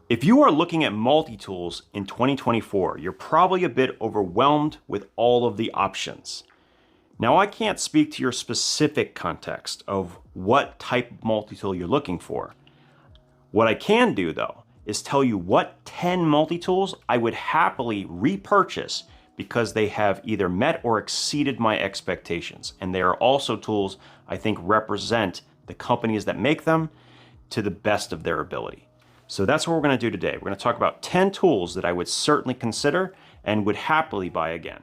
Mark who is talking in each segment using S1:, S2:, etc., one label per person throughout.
S1: If you are looking at multi-tools in 2024, you're probably a bit overwhelmed with all of the options. Now, I can't speak to your specific context of what type of multi-tool you're looking for. What I can do, though, is tell you what 10 multi-tools I would happily repurchase because they have either met or exceeded my expectations. And they are also tools I think represent the companies that make them to the best of their ability. So that's what we're going to do today. We're going to talk about 10 tools that I would certainly consider and would happily buy again.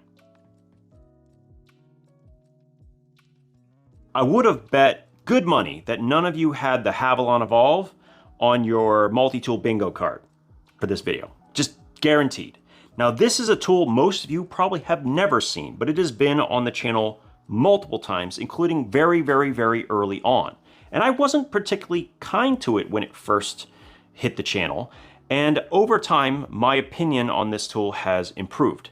S1: I would have bet good money that none of you had the Havalon Evolve on your multi-tool bingo card for this video. Just guaranteed. Now, this is a tool most of you probably have never seen, but it has been on the channel multiple times, including very, very, very early on. And I wasn't particularly kind to it when it first hit the channel. And over time, my opinion on this tool has improved.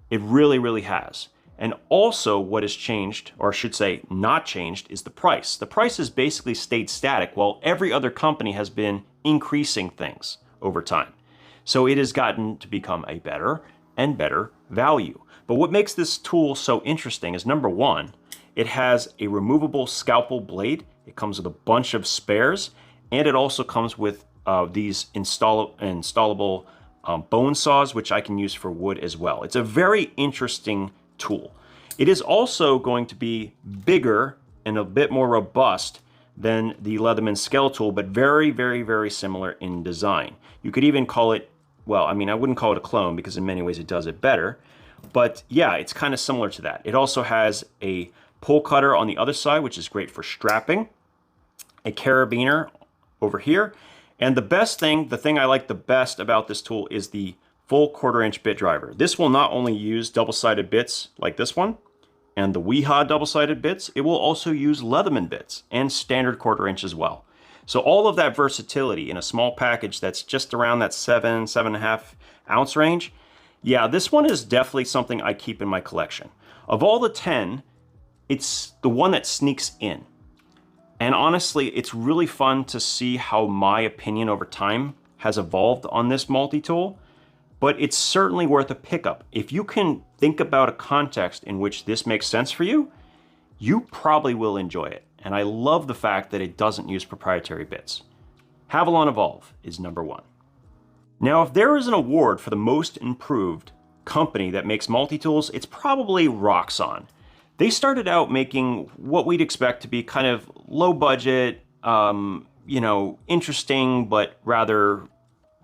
S1: It really, really has. And also what has changed, or I should say not changed, is the price. The price has basically stayed static while every other company has been increasing things over time. So it has gotten to become a better and better value. But what makes this tool so interesting is, number one, it has a removable scalpel blade. It comes with a bunch of spares, and it also comes with these installable bone saws, which I can use for wood as well. It's a very interesting tool. It is also going to be bigger and a bit more robust than the Leatherman scale tool, but very, very, very similar in design. You could even call it, well, I mean, I wouldn't call it a clone because in many ways it does it better, but yeah, it's kind of similar to that. It also has a pull cutter on the other side, which is great for strapping, a carabiner over here, and the best thing, the thing I like the best about this tool is the full 1/4-inch bit driver. This will not only use double-sided bits like this one and the Weeha double-sided bits, it will also use Leatherman bits and standard 1/4-inch as well. So all of that versatility in a small package that's just around that 7.5 ounce range, yeah, this one is definitely something I keep in my collection. Of all the 10, it's the one that sneaks in. And honestly, it's really fun to see how my opinion over time has evolved on this multi-tool, but it's certainly worth a pickup. If you can think about a context in which this makes sense for you, you probably will enjoy it. And I love the fact that it doesn't use proprietary bits. Havalon Evolve is number one. Now, if there is an award for the most improved company that makes multi-tools, it's probably Roxon. They started out making what we'd expect to be kind of low budget, interesting, but rather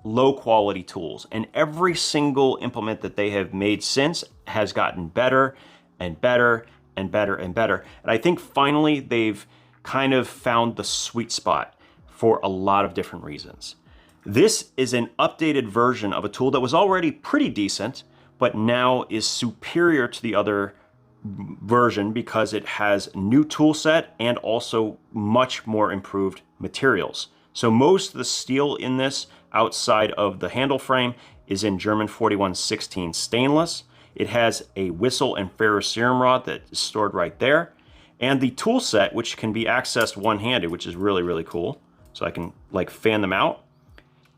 S1: low quality tools. And every single implement that they have made since has gotten better and better and better and better. And I think finally they've kind of found the sweet spot for a lot of different reasons. This is an updated version of a tool that was already pretty decent, but now is superior to the other version because it has new tool set and also much more improved materials. So most of the steel in this outside of the handle frame is in German 4116 stainless. It has a whistle and ferrocerium rod that is stored right there. And the tool set, which can be accessed one-handed, which is really, really cool, so I can like fan them out,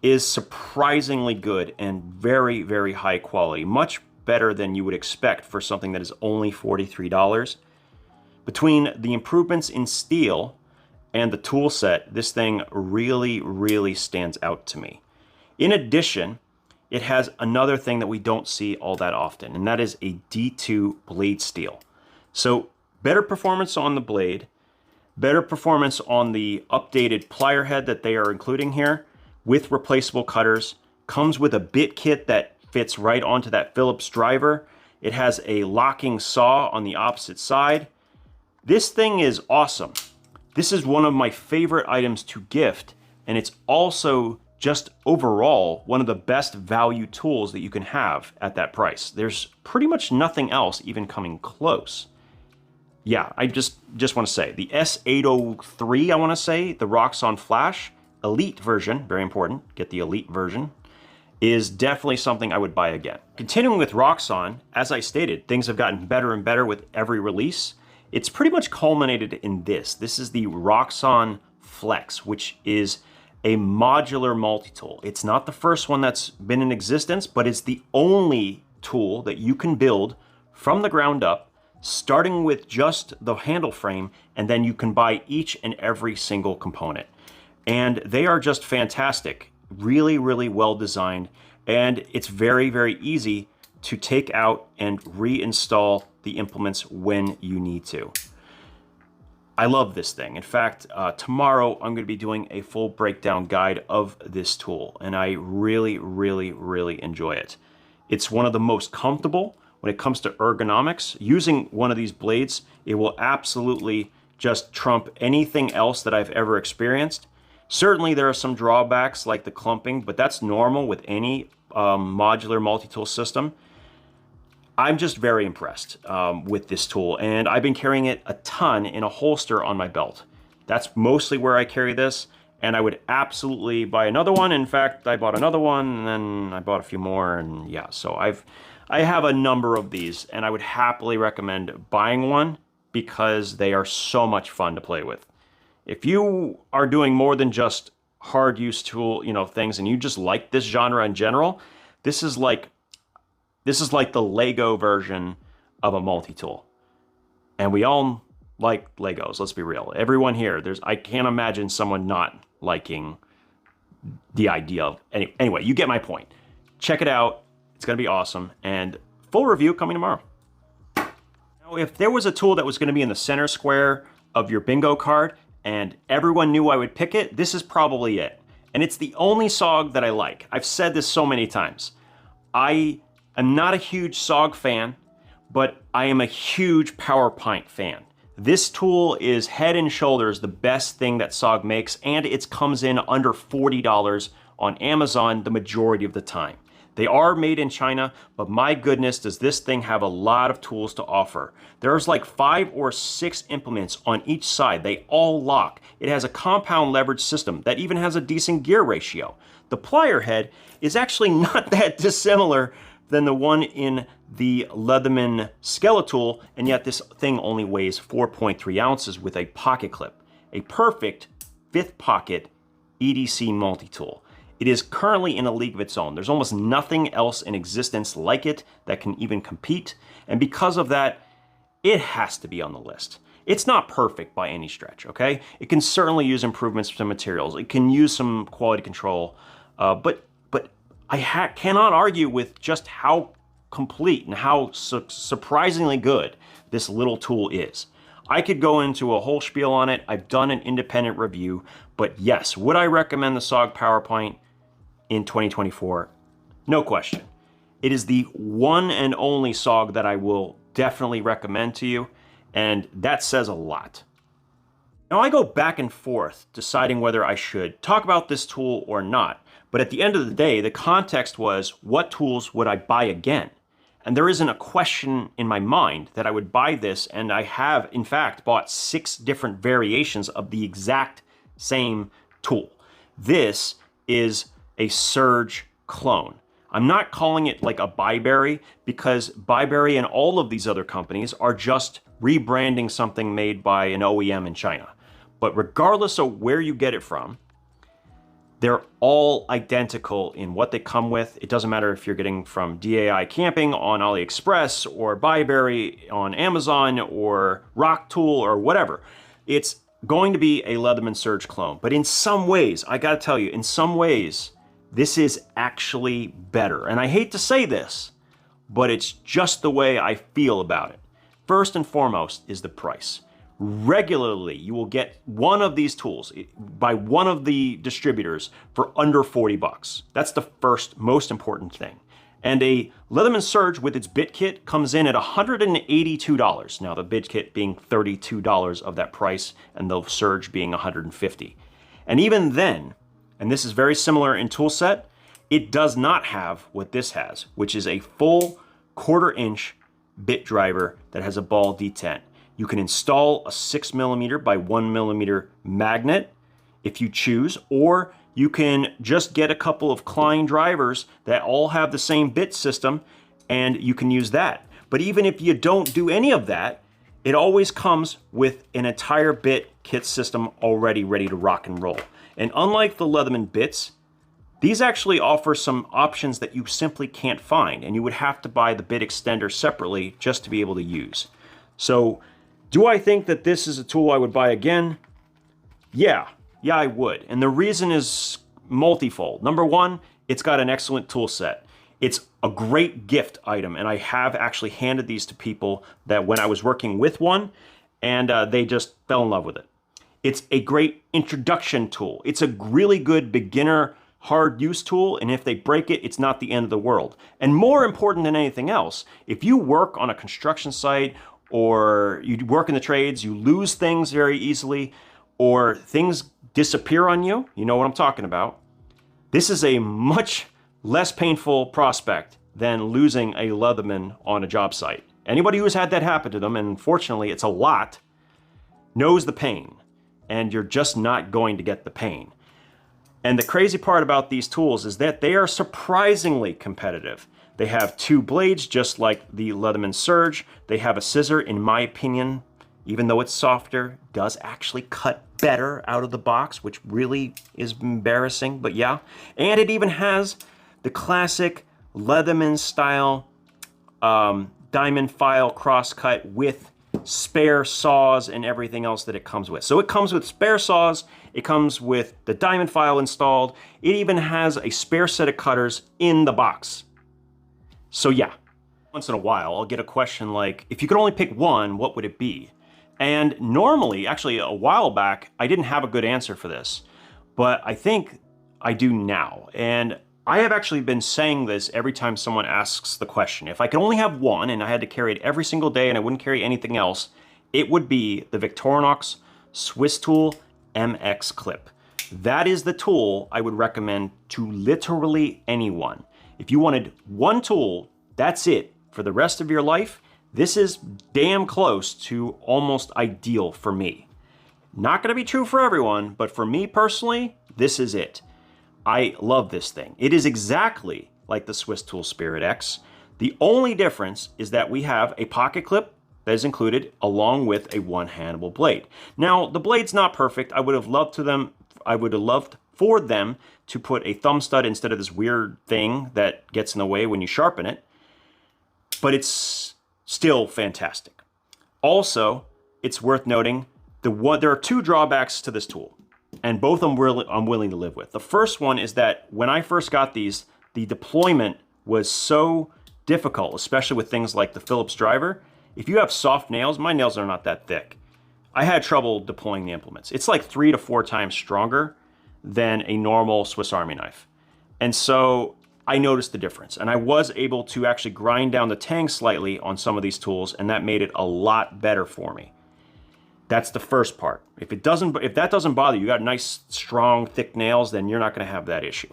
S1: is surprisingly good and very, very high quality. Much better than you would expect for something that is only $43. Between the improvements in steel and the tool set, this thing really, really stands out to me. In addition, it has another thing that we don't see all that often, and that is a D2 blade steel. So better performance on the blade, better performance on the updated plier head that they are including here with replaceable cutters, comes with a bit kit that fits right onto that Phillips driver. It has a locking saw on the opposite side. This thing is awesome. This is one of my favorite items to gift, and it's also just overall one of the best value tools that you can have at that price. There's pretty much nothing else even coming close. Yeah, I just want to say, the S803, I want to say, the Roxon Flash Elite version, very important, get the Elite version, is definitely something I would buy again. Continuing with Roxon, as I stated, things have gotten better and better with every release. It's pretty much culminated in this. This is the Roxon Flex, which is a modular multi-tool. It's not the first one that's been in existence, but it's the only tool that you can build from the ground up, starting with just the handle frame, and then you can buy each and every single component. And they are just fantastic, really, really well designed, and it's very, very easy to take out and reinstall the implements when you need to. I love this thing. In fact, tomorrow I'm going to be doing a full breakdown guide of this tool, and I really, really, really enjoy it. It's one of the most comfortable when it comes to ergonomics. Using one of these blades, it will absolutely just trump anything else that I've ever experienced. Certainly there are some drawbacks like the clumping, but that's normal with any modular multi-tool system. I'm just very impressed with this tool, and I've been carrying it a ton in a holster on my belt. That's mostly where I carry this, and I would absolutely buy another one. In fact, I bought another one, and then I bought a few more, and yeah, so I have a number of these, and I would happily recommend buying one because they are so much fun to play with. If you are doing more than just hard use tool, things, and you just like this genre in general, this is like the Lego version of a multi-tool. And we all like Legos, let's be real. Everyone here, I can't imagine someone not liking the idea of, anyway, you get my point. Check it out, it's gonna be awesome, and full review coming tomorrow. Now, if there was a tool that was gonna be in the center square of your bingo card, and everyone knew I would pick it, this is probably it. And it's the only SOG that I like. I've said this so many times. I'm not a huge SOG fan, but I am a huge PowerPint fan. This tool is head and shoulders the best thing that SOG makes, and it comes in under $40 on Amazon the majority of the time. They are made in China, but my goodness, does this thing have a lot of tools to offer. There's like 5 or 6 implements on each side. They all lock. It has a compound leverage system that even has a decent gear ratio. The plier head is actually not that dissimilar than the one in the Leatherman Skeletal, and yet this thing only weighs 4.3 ounces with a pocket clip. A perfect 5th pocket EDC multi-tool. It is currently in a league of its own. There's almost nothing else in existence like it that can even compete, and because of that, it has to be on the list. It's not perfect by any stretch, okay? It can certainly use improvements to materials. It can use some quality control, but I cannot argue with just how complete and how surprisingly good this little tool is. I could go into a whole spiel on it. I've done an independent review, but yes, would I recommend the SOG PowerPint in 2024? No question. It is the one and only SOG that I will definitely recommend to you, and that says a lot. Now, I go back and forth deciding whether I should talk about this tool or not, but at the end of the day, the context was, what tools would I buy again? And there isn't a question in my mind that I would buy this, and I have, in fact, bought 6 different variations of the exact same tool. This is a Surge clone. I'm not calling it like a Byberry, because Byberry and all of these other companies are just rebranding something made by an OEM in China. But regardless of where you get it from, they're all identical in what they come with. It doesn't matter if you're getting from DAI Camping on AliExpress or Byberry on Amazon or Roxon or whatever. It's going to be a Leatherman Surge clone. But in some ways, I gotta tell you, in some ways, this is actually better. And I hate to say this, but it's just the way I feel about it. First and foremost is the price. Regularly, you will get one of these tools by one of the distributors for under 40 bucks. That's the first most important thing. And a Leatherman Surge with its bit kit comes in at $182. Now the bit kit being $32 of that price and the Surge being $150. And even then, and this is very similar in tool set, it does not have what this has, which is a full 1/4 inch bit driver that has a ball detent. You can install a 6mm by 1mm magnet if you choose, or you can just get a couple of Klein drivers that all have the same bit system and you can use that. But even if you don't do any of that, it always comes with an entire bit kit system already ready to rock and roll. And unlike the Leatherman bits, these actually offer some options that you simply can't find, and you would have to buy the bit extender separately just to be able to use. So, do I think that this is a tool I would buy again? Yeah, I would. And the reason is multifold. Number one, it's got an excellent tool set. It's a great gift item, and I have actually handed these to people that when I was working with one, and they just fell in love with it. It's a great introduction tool. It's a really good beginner hard use tool, and if they break it, it's not the end of the world. And more important than anything else, if you work on a construction site or you work in the trades, you lose things very easily, or things disappear on you, you know what I'm talking about. This is a much less painful prospect than losing a Leatherman on a job site. Anybody who's had that happen to them, and unfortunately it's a lot, knows the pain, and you're just not going to get the pain. And the crazy part about these tools is that they are surprisingly competitive. They have two blades, just like the Leatherman Surge. They have a scissor, in my opinion, even though it's softer, does actually cut better out of the box, which really is embarrassing, but yeah. And it even has the classic Leatherman style diamond file crosscut with spare saws and everything else that it comes with. So it comes with spare saws, it comes with the diamond file installed, it even has a spare set of cutters in the box. So yeah, once in a while I'll get a question like, if you could only pick one, what would it be? And normally, actually a while back, I didn't have a good answer for this, but I think I do now. And I have actually been saying this every time someone asks the question. If I could only have one and I had to carry it every single day and I wouldn't carry anything else, it would be the Victorinox Swisstool MX Clip. That is the tool I would recommend to literally anyone. If you wanted one tool, that's it for the rest of your life, this is damn close to almost ideal for me. Not gonna be true for everyone, but for me personally, this is it. I love this thing. It is exactly like the Swisstool Spirit X. The only difference is that we have a pocket clip that is included along with a one-handable blade. Now, the blade's not perfect. I would have loved for them to put a thumb stud instead of this weird thing that gets in the way when you sharpen it, but it's still fantastic. Also, it's worth noting there are two drawbacks to this tool, and both of them I'm willing to live with. The first one is that when I first got these, the deployment was so difficult, especially with things like the Phillips driver. If you have soft nails, my nails are not that thick. I had trouble deploying the implements. It's like 3 to 4 times stronger than a normal Swiss Army knife. And so I noticed the difference, and I was able to actually grind down the tang slightly on some of these tools, and that made it a lot better for me. That's the first part. If that doesn't bother you, you got nice, strong, thick nails, then you're not gonna have that issue.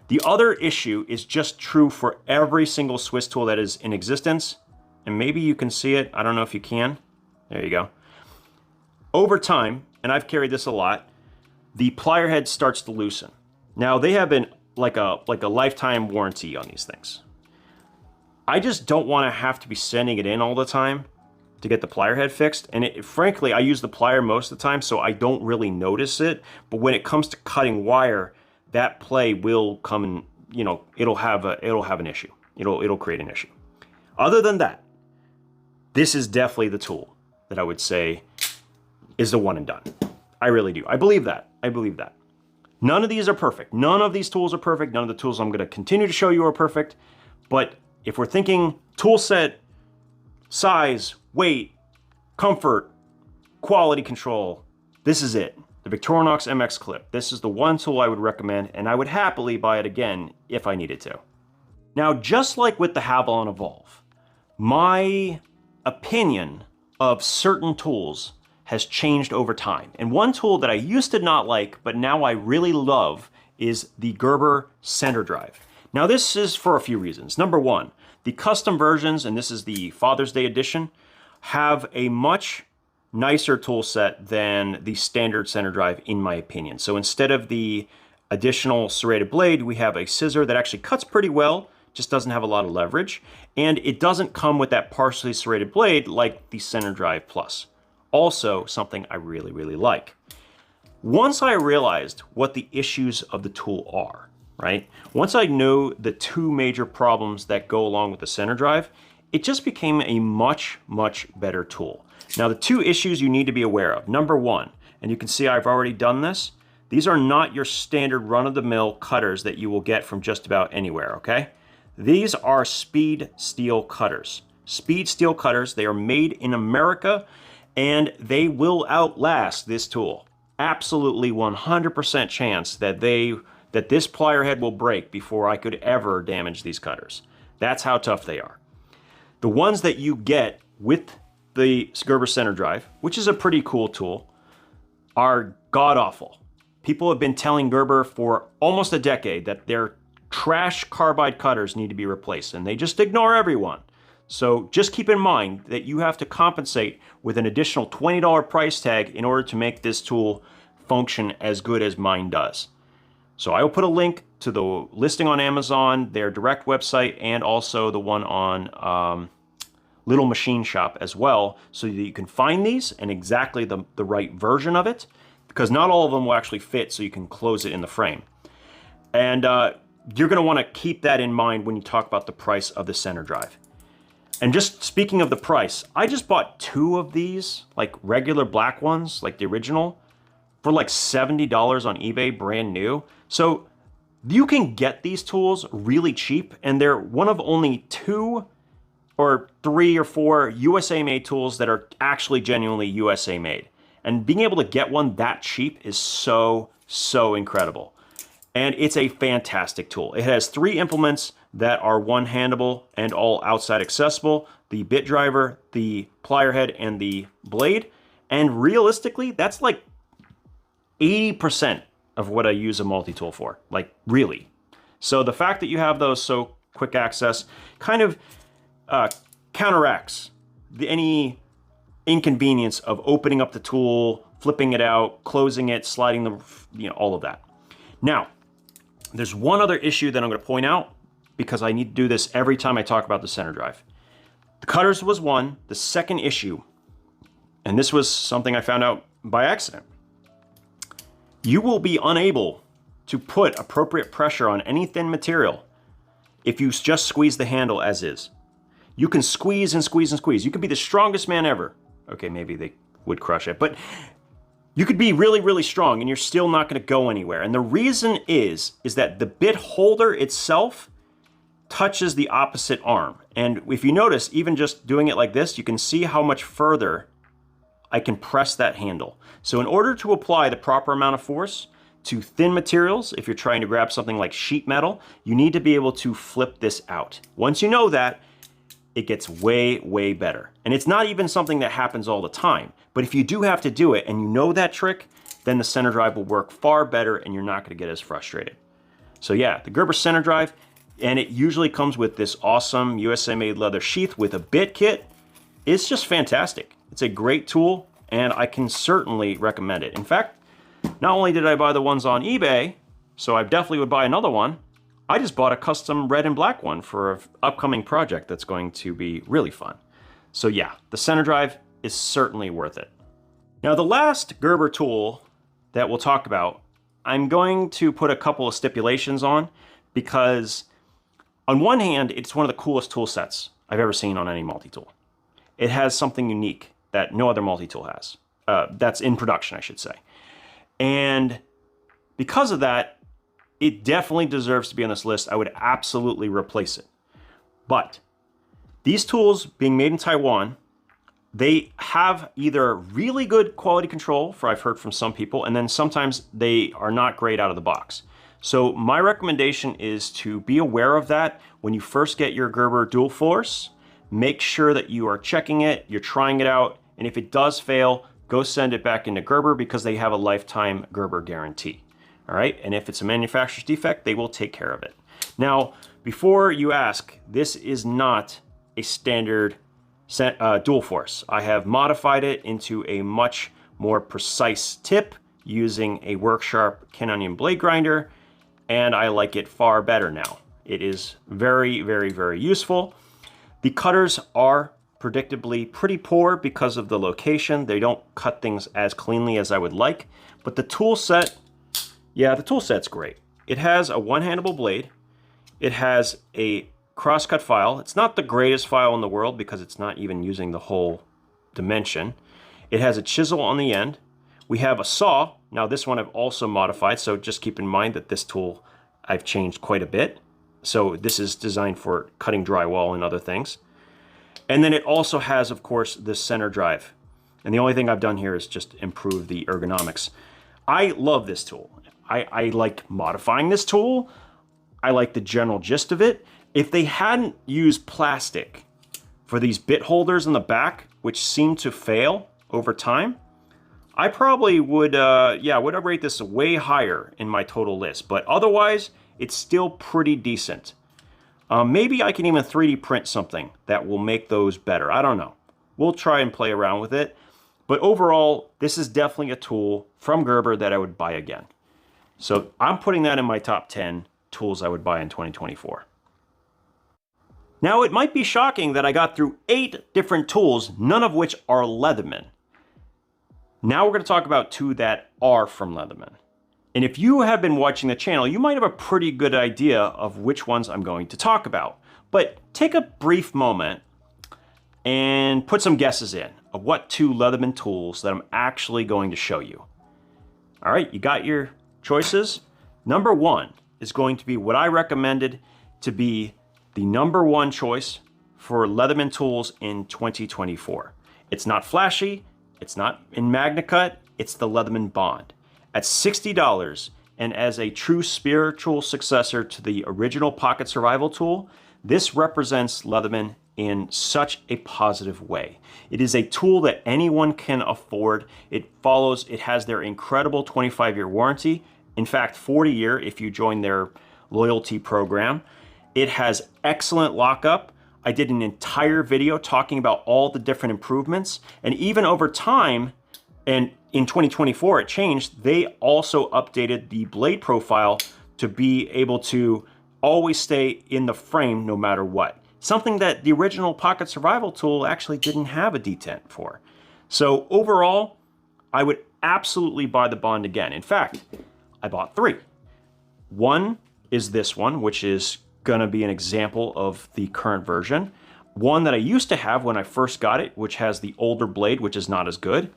S1: The other issue is just true for every single Swiss tool that is in existence, and maybe you can see it, I don't know if you can. There you go. Over time, and I've carried this a lot, the plier head starts to loosen. Now, they have been like a lifetime warranty on these things. I just don't wanna have to be sending it in all the time to get the plier head fixed. And frankly, I use the plier most of the time, so I don't really notice it. But when it comes to cutting wire, that play will come and, you know, it'll have an issue. It'll create an issue. Other than that, this is definitely the tool that I would say is the one and done. I really do. I believe that. I believe that. None of these are perfect. None of these tools are perfect. None of the tools I'm gonna continue to show you are perfect. But if we're thinking tool set, size, weight, comfort, quality control, this is it. The Victorinox MX Clip. This is the one tool I would recommend, and I would happily buy it again if I needed to. Now, just like with the Havalon Evolve, my opinion of certain tools has changed over time. And one tool that I used to not like, but now I really love, is the Gerber Centerdrive. Now, this is for a few reasons. Number one, the custom versions, and this is the Father's Day edition, have a much nicer tool set than the standard Centerdrive, in my opinion. So instead of the additional serrated blade, we have a scissor that actually cuts pretty well, just doesn't have a lot of leverage, and it doesn't come with that partially serrated blade like the Centerdrive Plus. Also, something I really, really like. Once I realized what the issues of the tool are, right? Once I know the two major problems that go along with the Centerdrive, it just became a much, much better tool. Now, the two issues you need to be aware of. Number one, and you can see I've already done this, these are not your standard run-of-the-mill cutters that you will get from just about anywhere, okay? These are speed steel cutters. Speed steel cutters, they are made in America, and they will outlast this tool. Absolutely 100% chance that this plier head will break before I could ever damage these cutters. That's how tough they are. The ones that you get with the Gerber Centerdrive, which is a pretty cool tool, are god-awful. People have been telling Gerber for almost a decade that their trash carbide cutters need to be replaced, and they just ignore everyone. So just keep in mind that you have to compensate with an additional $20 price tag in order to make this tool function as good as mine does. So I will put a link to the listing on Amazon, their direct website, and also the one on Little Machine Shop as well, so that you can find these and exactly the right version of it, because not all of them will actually fit, so you can close it in the frame. And you're going to want to keep that in mind when you talk about the price of the Centerdrive. And just speaking of the price, I just bought 2 of these, like regular black ones, like the original, for like $70 on eBay, brand new. So you can get these tools really cheap, and they're one of only 2 or 3 or 4 USA made tools that are actually genuinely USA made. And being able to get one that cheap is so, so incredible. And it's a fantastic tool. It has 3 implements that are one-handable and all outside accessible: the bit driver, the plier head, and the blade. And realistically, that's like 80% of what I use a multi-tool for, like really. So the fact that you have those so quick access kind of counteracts any inconvenience of opening up the tool, flipping it out, closing it, sliding all of that. Now, there's one other issue that I'm going to point out, because I need to do this every time I talk about the Centerdrive. The cutters was one. The second issue, and this was something I found out by accident, you will be unable to put appropriate pressure on any thin material if you just squeeze the handle as is. You can squeeze and squeeze and squeeze. You could be the strongest man ever. Okay, maybe they would crush it, but you could be really, really strong and you're still not going to go anywhere. And the reason is that the bit holder itself touches the opposite arm. And if you notice, even just doing it like this, you can see how much further I can press that handle. So in order to apply the proper amount of force to thin materials, if you're trying to grab something like sheet metal, you need to be able to flip this out. Once you know that, it gets way, way better. And it's not even something that happens all the time. But if you do have to do it and you know that trick, then the Centerdrive will work far better and you're not going to get as frustrated. So yeah, the Gerber Centerdrive, and it usually comes with this awesome USA made leather sheath with a bit kit. It's just fantastic. It's a great tool and I can certainly recommend it. In fact, not only did I buy the ones on eBay, so I definitely would buy another one, I just bought a custom red and black one for an upcoming project that's going to be really fun. So yeah, the Centerdrive is certainly worth it. Now the last Gerber tool that we'll talk about, I'm going to put a couple of stipulations on, because on one hand, it's one of the coolest tool sets I've ever seen on any multi-tool. It has something unique that no other multi-tool has. That's in production, I should say. And because of that, it definitely deserves to be on this list. I would absolutely replace it. But these tools, being made in Taiwan, they have either really good quality control, for I've heard from some people, and then sometimes they are not great out of the box. So my recommendation is to be aware of that when you first get your Gerber Dual Force. Make sure that you are checking it, you're trying it out, and if it does fail, go send it back into Gerber, because they have a lifetime Gerber guarantee. All right, and if it's a manufacturer's defect, they will take care of it. Now, before you ask, this is not a standard dual force. I have modified it into a much more precise tip using a work sharp Ken Onion blade grinder, and I like it far better now. It is very, very, very useful. The cutters are predictably pretty poor because of the location. They don't cut things as cleanly as I would like. But the tool set, yeah, the tool set's great. It has a one-handable blade. It has a crosscut file. It's not the greatest file in the world because it's not even using the whole dimension. It has a chisel on the end. We have a saw. Now this one I've also modified, so just keep in mind that this tool I've changed quite a bit. So this is designed for cutting drywall and other things. And then it also has, of course, this center drive. And the only thing I've done here is just improve the ergonomics. I love this tool. I like modifying this tool. I like the general gist of it. If they hadn't used plastic for these bit holders in the back, which seem to fail over time, I probably would, would rate this way higher in my total list. But otherwise, it's still pretty decent. Maybe I can even 3D print something that will make those better. I don't know. We'll try and play around with it. But overall, this is definitely a tool from Gerber that I would buy again. So I'm putting that in my top 10 tools I would buy in 2024. Now, it might be shocking that I got through 8 different tools, none of which are Leatherman. Now we're going to talk about 2 that are from Leatherman. And if you have been watching the channel, you might have a pretty good idea of which ones I'm going to talk about. But take a brief moment and put some guesses in of what 2 Leatherman tools that I'm actually going to show you. All right, you got your choices? Number 1 is going to be what I recommended to be the number 1 choice for Leatherman tools in 2024. It's not flashy, it's not in MagnaCut, it's the Leatherman Bond. At $60, and as a true spiritual successor to the original pocket survival tool, this represents Leatherman in such a positive way. It is a tool that anyone can afford. It has their incredible 25-year warranty. In fact, 40-year if you join their loyalty program. It has excellent lockup. I did an entire video talking about all the different improvements. And even over time, and in 2024 it changed, they also updated the blade profile to be able to always stay in the frame no matter what. Something that the original pocket survival tool actually didn't have a detent for. So overall, I would absolutely buy the Bond again. In fact, I bought 3. One is this one, which is gonna be an example of the current version. One that I used to have when I first got it, which has the older blade, which is not as good.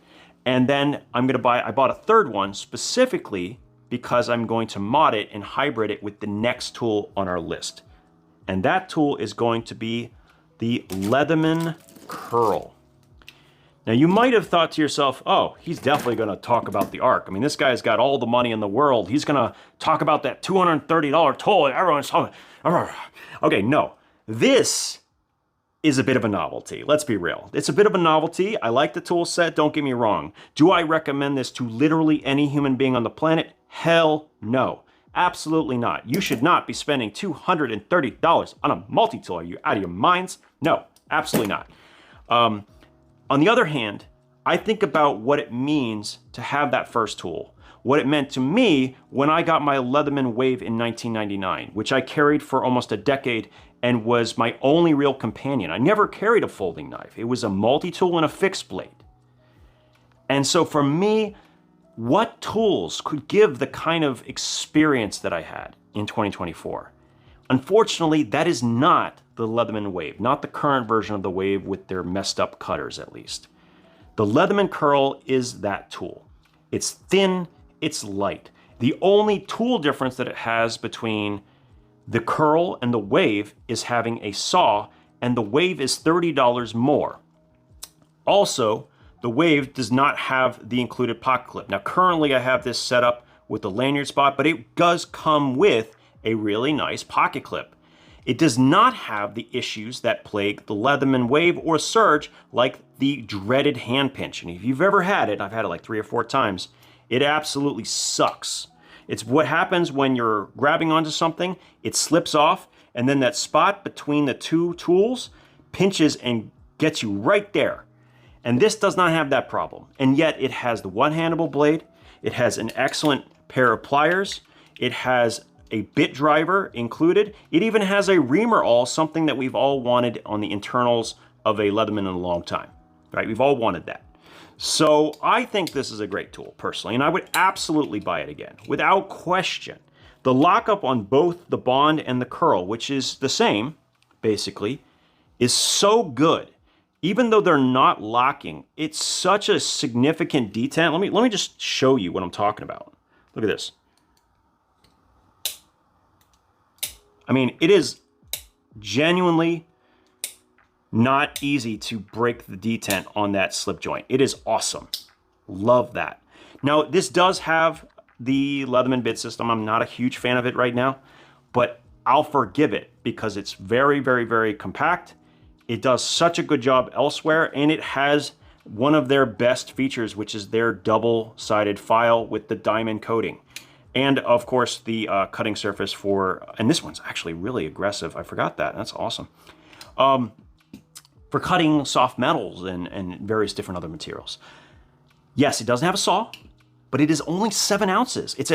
S1: And then I bought a 3rd one specifically because I'm going to mod it and hybrid it with the next tool on our list. And that tool is going to be the Leatherman Curl. Now you might have thought to yourself, oh, he's definitely gonna talk about the Arc. I mean, this guy's got all the money in the world. He's gonna talk about that $230 tool and everyone's talking. Okay, no. This is a bit of a novelty. Let's be real. It's a bit of a novelty. I like the tool set, don't get me wrong. Do I recommend this to literally any human being on the planet? Hell no. Absolutely not. You should not be spending $230 on a multi-tool. Are you out of your minds? No, absolutely not. On the other hand, I think about what it means to have that first tool. What it meant to me when I got my Leatherman Wave in 1999, which I carried for almost a decade and was my only real companion. I never carried a folding knife. It was a multi-tool and a fixed blade. And so for me, what tools could give the kind of experience that I had in 2024? Unfortunately, that is not the Leatherman Wave, not the current version of the Wave with their messed up cutters at least. The Leatherman Curl is that tool. It's thin, it's light. The only tool difference that it has between the Curl and the Wave is having a saw, and the Wave is $30 more. Also, the Wave does not have the included pocket clip. Now currently I have this set up with the lanyard spot, but it does come with a really nice pocket clip. It does not have the issues that plague the Leatherman Wave or Surge, like the dreaded hand pinch. And if you've ever had it, I've had it like 3 or 4 times, it absolutely sucks. It's what happens when you're grabbing onto something, it slips off, and then that spot between the 2 tools pinches and gets you right there. And this does not have that problem. And yet it has the one-handable blade, it has an excellent pair of pliers, it has a bit driver included, it even has a reamer awl, something that we've all wanted on the internals of a Leatherman in a long time, right? We've all wanted that. So I think this is a great tool personally, and I would absolutely buy it again, without question. The lockup on both the bond and the curl, which is the same, basically, is so good. Even though they're not locking, it's such a significant detent. Let me just show you what I'm talking about. Look at this. I mean, it is genuinely not easy to break the detent on that slip joint. It is awesome. Love that. Now, this does have the Leatherman bit system. I'm not a huge fan of it right now, but I'll forgive it because it's very, very, very compact. It does such a good job elsewhere, and it has one of their best features, which is their double-sided file with the diamond coating. And of course, the cutting surface for, and this one's actually really aggressive. I forgot that. That's awesome. For cutting soft metals and various different other materials. Yes, it doesn't have a saw, but it is only 7 ounces. It's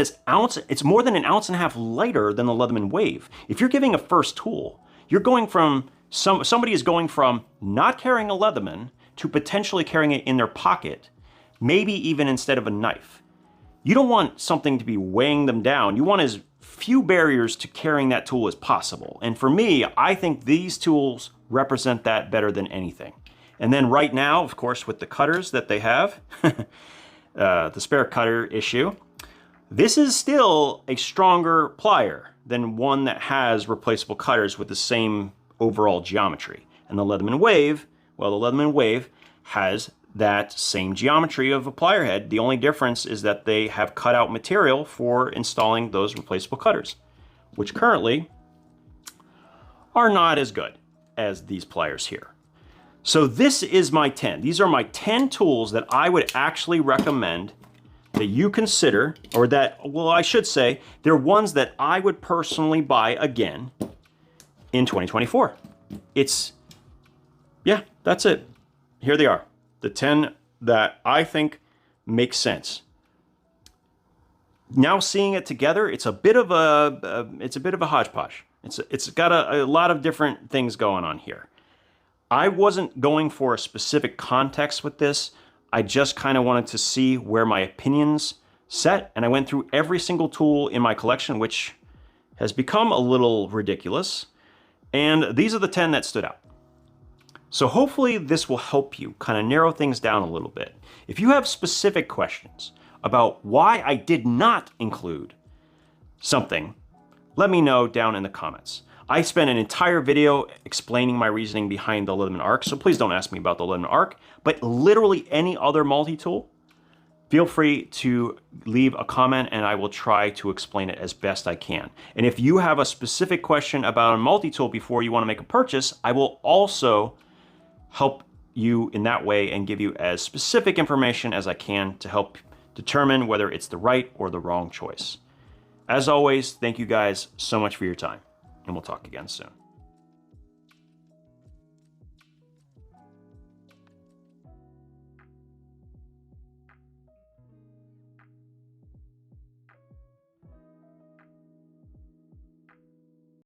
S1: more than 1.5 ounces lighter than the Leatherman Wave. If you're giving a first tool, you're going from, somebody is going from not carrying a Leatherman to potentially carrying it in their pocket, maybe even instead of a knife. You don't want something to be weighing them down. You want as few barriers to carrying that tool as possible. And for me, I think these tools represent that better than anything. And then right now, of course, with the cutters that they have, the spare cutter issue, this is still a stronger plier than one that has replaceable cutters with the same overall geometry. And the Leatherman Wave, well, the Leatherman Wave has that same geometry of a plier head. The only difference is that they have cut out material for installing those replaceable cutters, which currently are not as good as these pliers here. So this is my 10. These are my 10 tools that I would actually recommend that you consider, or that, well, I should say, they're ones that I would personally buy again in 2024. Yeah, that's it. Here they are. The 10 that I think make sense. Now seeing it together, it's a bit of a hodgepodge. It's got a lot of different things going on here. I wasn't going for a specific context with this. I just kind of wanted to see where my opinions set, and I went through every single tool in my collection, which has become a little ridiculous. And these are the 10 that stood out. So hopefully this will help you kind of narrow things down a little bit. If you have specific questions about why I did not include something, let me know down in the comments. I spent an entire video explaining my reasoning behind the Leatherman Arc, so please don't ask me about the Leatherman Arc, but literally any other multi-tool, feel free to leave a comment and I will try to explain it as best I can. And if you have a specific question about a multi-tool before you want to make a purchase, I will also help you in that way and give you as specific information as I can to help determine whether it's the right or the wrong choice. As always, thank you guys so much for your time, and we'll talk again soon.